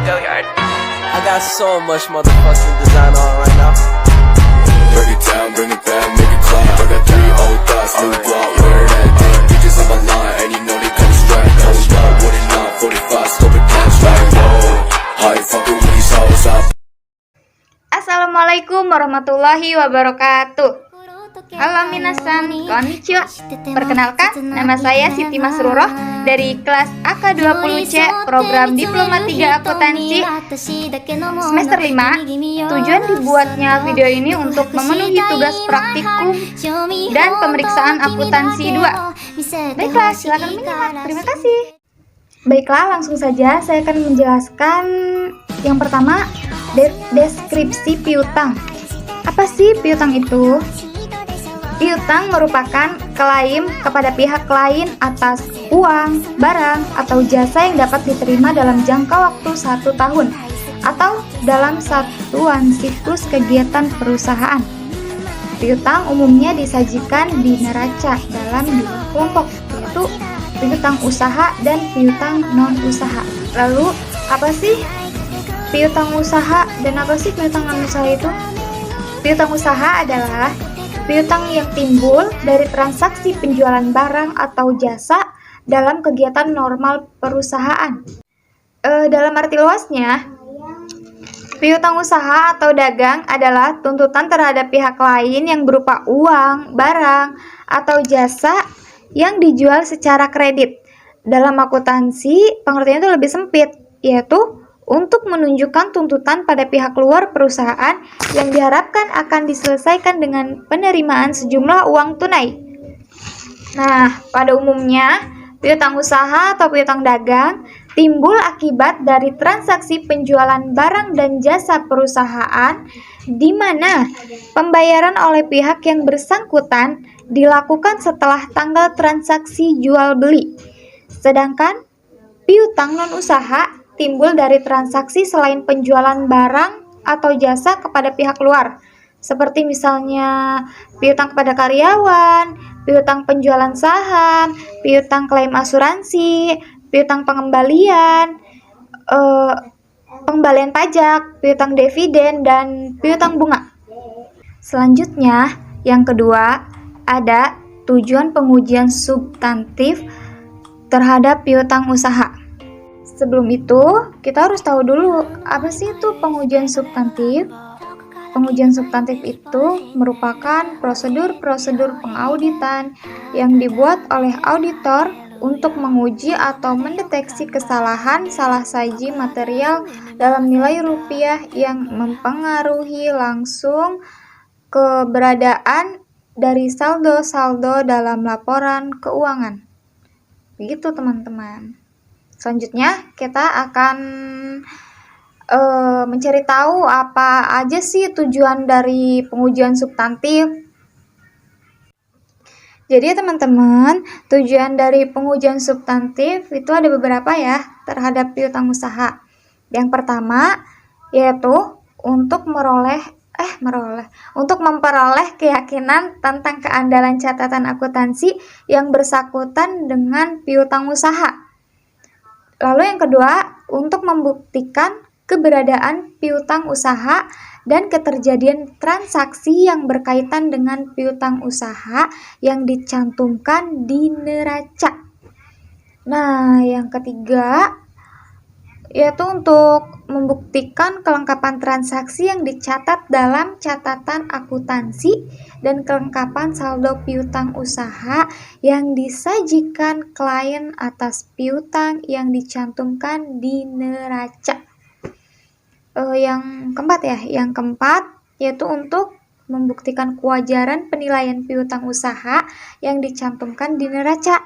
I got so much motherfucking design on right now. Break it down, bring it back, make it clap. I got 3 old thoughts, new block, where that thing. Bitches on my line, and you know they come straight. Hold up, what it not, 45, scope it cash like whoa. How you fucking with these hoes up? Assalamualaikum warahmatullahi wabarakatuh. Halo minasan, konnichiwa. Perkenalkan, nama saya Siti Masruroh dari kelas AK20C program Diploma 3 Akuntansi semester 5. Tujuan dibuatnya video ini untuk memenuhi tugas praktikum dan pemeriksaan akuntansi 2. Baiklah, silakan menyimak. Terima kasih. Baiklah, langsung saja saya akan menjelaskan yang pertama, deskripsi piutang. Apa sih piutang itu? Piutang merupakan klaim kepada pihak lain atas uang, barang, atau jasa yang dapat diterima dalam jangka waktu 1 tahun atau dalam satuan siklus kegiatan perusahaan. Piutang umumnya disajikan di neraca dalam 2 kelompok, yaitu piutang usaha dan piutang non-usaha. Lalu, apa sih piutang usaha dan apa sih piutang non-usaha itu? Piutang usaha adalah piutang yang timbul dari transaksi penjualan barang atau jasa dalam kegiatan normal perusahaan. Dalam arti luasnya, piutang usaha atau dagang adalah tuntutan terhadap pihak lain yang berupa uang, barang, atau jasa yang dijual secara kredit. Dalam akuntansi, pengertiannya itu lebih sempit, yaitu untuk menunjukkan tuntutan pada pihak luar perusahaan yang diharapkan akan diselesaikan dengan penerimaan sejumlah uang tunai. Nah, pada umumnya, piutang usaha atau piutang dagang timbul akibat dari transaksi penjualan barang dan jasa perusahaan di mana pembayaran oleh pihak yang bersangkutan dilakukan setelah tanggal transaksi jual beli. Sedangkan piutang non-usaha timbul dari transaksi selain penjualan barang atau jasa kepada pihak luar, seperti misalnya piutang kepada karyawan, piutang penjualan saham, piutang klaim asuransi, piutang pengembalian, pengembalian pajak, piutang dividen, dan piutang bunga. Selanjutnya, yang kedua, ada tujuan pengujian substantif terhadap piutang usaha. Sebelum itu, kita harus tahu dulu apa sih itu pengujian substantif. Pengujian substantif itu merupakan prosedur-prosedur pengauditan yang dibuat oleh auditor untuk menguji atau mendeteksi kesalahan salah saji material dalam nilai rupiah yang mempengaruhi langsung keberadaan dari saldo-saldo dalam laporan keuangan. Begitu teman-teman. Selanjutnya kita akan mencari tahu apa aja sih tujuan dari pengujian substantif. Jadi teman-teman, tujuan dari pengujian substantif itu ada beberapa ya terhadap piutang usaha. Yang pertama yaitu untuk memperoleh keyakinan tentang keandalan catatan akuntansi yang bersangkutan dengan piutang usaha. Lalu yang kedua, untuk membuktikan keberadaan piutang usaha dan keterjadian transaksi yang berkaitan dengan piutang usaha yang dicantumkan di neraca. Nah, yang ketiga, yaitu untuk membuktikan kelengkapan transaksi yang dicatat dalam catatan akuntansi dan kelengkapan saldo piutang usaha yang disajikan klien atas piutang yang dicantumkan di neraca. Yang keempat yaitu untuk membuktikan kewajaran penilaian piutang usaha yang dicantumkan di neraca.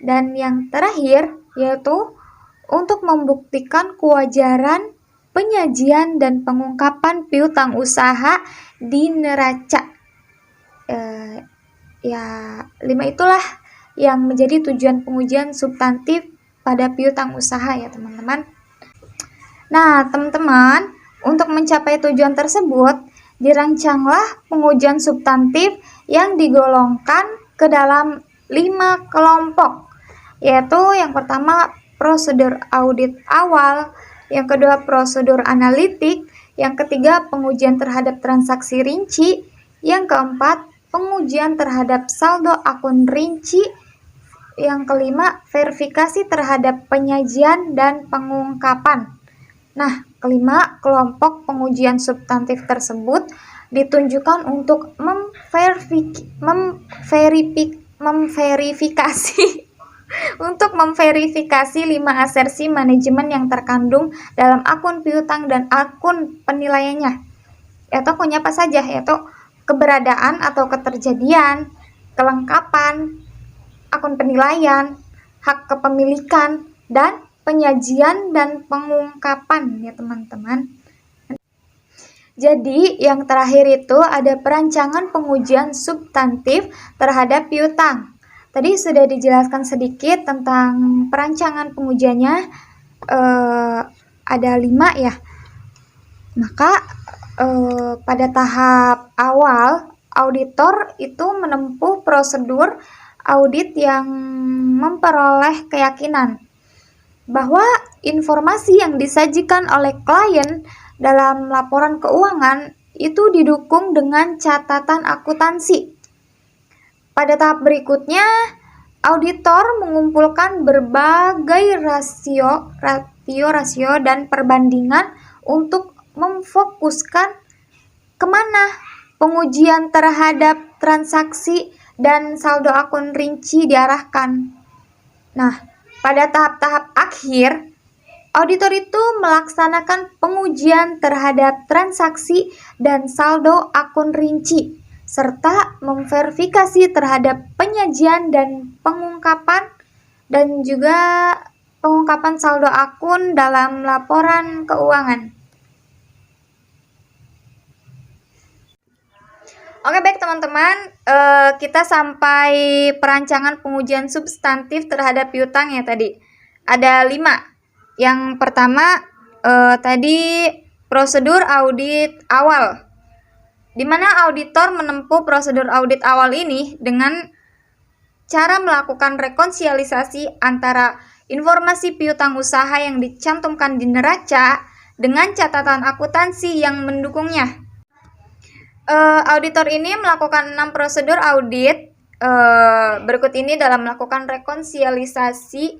Dan yang terakhir yaitu untuk membuktikan kewajaran penyajian dan pengungkapan piutang usaha di neraca. 5 itulah yang menjadi tujuan pengujian substantif pada piutang usaha ya teman-teman. Nah teman-teman, untuk mencapai tujuan tersebut dirancanglah pengujian substantif yang digolongkan ke dalam 5 kelompok, yaitu yang pertama prosedur audit awal, Yang kedua, prosedur analitik. Yang ketiga, pengujian terhadap transaksi rinci. Yang keempat, pengujian terhadap saldo akun rinci. Yang kelima, verifikasi terhadap penyajian dan pengungkapan. Nah, kelima, kelompok pengujian substantif tersebut ditunjukkan untuk memverifikasi 5 asersi manajemen yang terkandung dalam akun piutang dan akun penilaiannya. Yaitu punya apa saja? Yaitu keberadaan atau keterjadian, kelengkapan, akun penilaian, hak kepemilikan, dan penyajian dan pengungkapan ya teman-teman. Jadi yang terakhir itu ada perancangan pengujian substantif terhadap piutang. Tadi sudah dijelaskan sedikit tentang perancangan pengujiannya, ada 5 ya. Maka pada tahap awal auditor itu menempuh prosedur audit yang memperoleh keyakinan bahwa informasi yang disajikan oleh klien dalam laporan keuangan itu didukung dengan catatan akuntansi. Pada tahap berikutnya, auditor mengumpulkan berbagai rasio dan perbandingan untuk memfokuskan kemana pengujian terhadap transaksi dan saldo akun rinci diarahkan. Nah, pada tahap-tahap akhir, auditor itu melaksanakan pengujian terhadap transaksi dan saldo akun rinci, serta memverifikasi terhadap penyajian dan pengungkapan, dan juga pengungkapan saldo akun dalam laporan keuangan. Oke, baik teman-teman, kita sampai perancangan pengujian substantif terhadap piutang ya tadi. Ada 5. Yang pertama tadi prosedur audit awal, di mana auditor menempuh prosedur audit awal ini dengan cara melakukan rekonsiliasi antara informasi piutang usaha yang dicantumkan di neraca dengan catatan akuntansi yang mendukungnya. Auditor ini melakukan 6 prosedur audit berikut ini dalam melakukan rekonsiliasi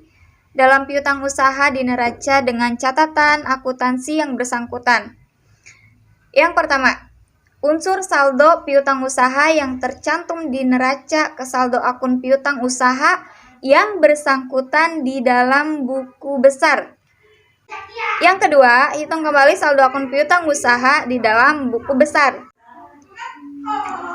dalam piutang usaha di neraca dengan catatan akuntansi yang bersangkutan. Yang pertama, unsur saldo piutang usaha yang tercantum di neraca ke saldo akun piutang usaha yang bersangkutan di dalam buku besar. Yang kedua, hitung kembali saldo akun piutang usaha di dalam buku besar.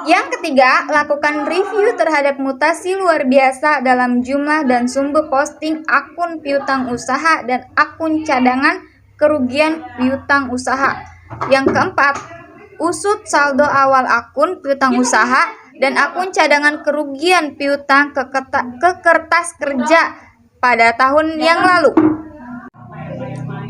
Yang ketiga, lakukan review terhadap mutasi luar biasa dalam jumlah dan sumber posting akun piutang usaha dan akun cadangan kerugian piutang usaha. Yang keempat, usut saldo awal akun piutang usaha dan akun cadangan kerugian piutang ke kertas kerja pada tahun yang lalu.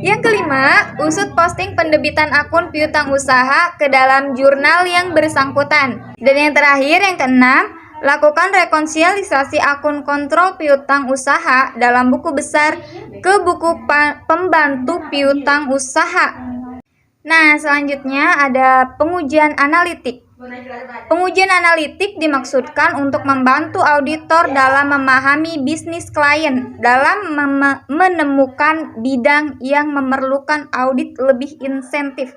Yang kelima, usut posting pendebitan akun piutang usaha ke dalam jurnal yang bersangkutan. Dan yang terakhir, yang keenam, lakukan rekonsiliasi akun kontrol piutang usaha dalam buku besar ke buku pembantu piutang usaha. Nah, selanjutnya ada pengujian analitik. Pengujian analitik dimaksudkan untuk membantu auditor dalam memahami bisnis klien dalam menemukan bidang yang memerlukan audit lebih intensif.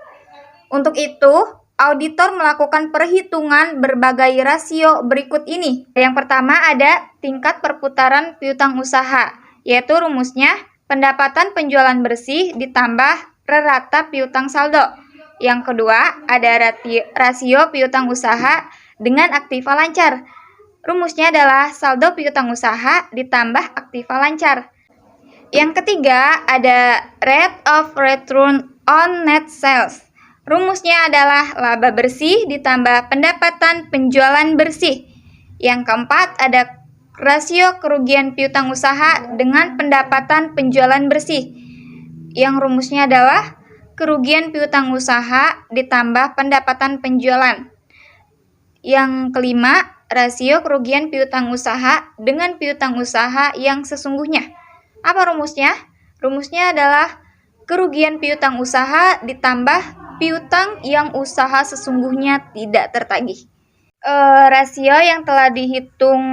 Untuk itu, auditor melakukan perhitungan berbagai rasio berikut ini. Yang pertama ada tingkat perputaran piutang usaha, yaitu rumusnya pendapatan penjualan bersih ditambah rata piutang saldo. Yang kedua, ada rasio piutang usaha dengan aktiva lancar. Rumusnya adalah saldo piutang usaha ditambah aktiva lancar. Yang ketiga, ada rate of return on net sales. Rumusnya adalah laba bersih ditambah pendapatan penjualan bersih. Yang keempat, ada rasio kerugian piutang usaha dengan pendapatan penjualan bersih. Yang rumusnya adalah kerugian piutang usaha ditambah pendapatan penjualan. Yang kelima, rasio kerugian piutang usaha dengan piutang usaha yang sesungguhnya. Apa rumusnya? Rumusnya adalah kerugian piutang usaha ditambah piutang yang usaha sesungguhnya tidak tertagih. Rasio yang telah dihitung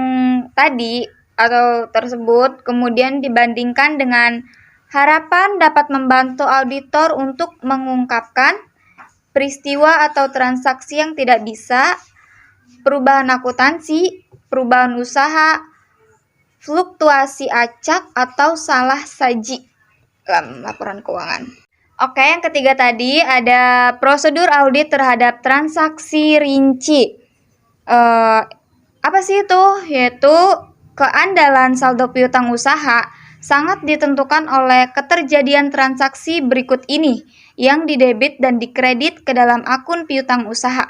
tadi atau tersebut kemudian dibandingkan dengan harapan dapat membantu auditor untuk mengungkapkan peristiwa atau transaksi yang tidak bisa, perubahan akuntansi, perubahan usaha, fluktuasi acak, atau salah saji dalam laporan keuangan. Oke, yang ketiga tadi ada prosedur audit terhadap transaksi rinci. Apa sih itu? Yaitu keandalan saldo piutang usaha sangat ditentukan oleh keterjadian transaksi berikut ini yang didebit dan dikredit ke dalam akun piutang usaha.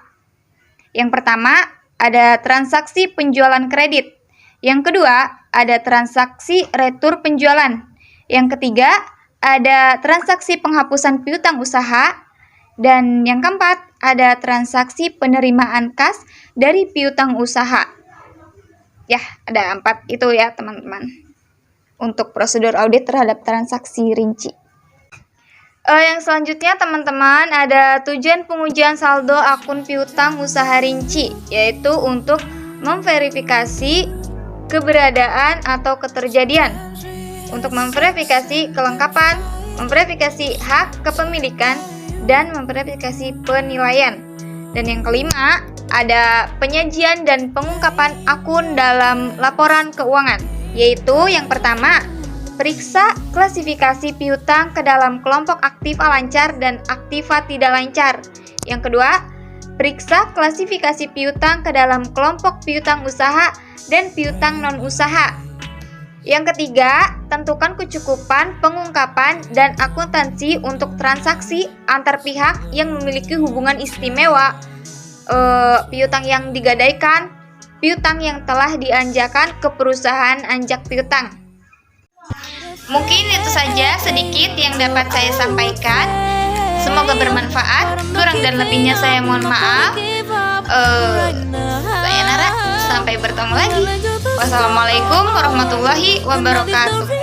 Yang pertama, ada transaksi penjualan kredit. Yang kedua, ada transaksi retur penjualan. Yang ketiga, ada transaksi penghapusan piutang usaha. Dan yang keempat, ada transaksi penerimaan kas dari piutang usaha. Ya, ada 4 itu ya teman-teman. Untuk prosedur audit terhadap transaksi rinci. Yang selanjutnya teman-teman ada tujuan pengujian saldo akun piutang usaha rinci, yaitu untuk memverifikasi keberadaan atau keterjadian, untuk memverifikasi kelengkapan, memverifikasi hak kepemilikan, dan memverifikasi penilaian. Dan yang kelima ada penyajian dan pengungkapan akun dalam laporan keuangan, yaitu yang pertama, periksa klasifikasi piutang ke dalam kelompok aktiva lancar dan aktiva tidak lancar. Yang kedua, periksa klasifikasi piutang ke dalam kelompok piutang usaha dan piutang non-usaha. Yang ketiga, tentukan kecukupan pengungkapan dan akuntansi untuk transaksi antar pihak yang memiliki hubungan istimewa, piutang yang digadaikan, piutang yang telah dianjakan ke perusahaan anjak piutang. Mungkin itu saja sedikit yang dapat saya sampaikan. Semoga bermanfaat. Kurang dan lebihnya saya mohon maaf. Saya Nara. Sampai bertemu lagi. Wassalamualaikum warahmatullahi wabarakatuh.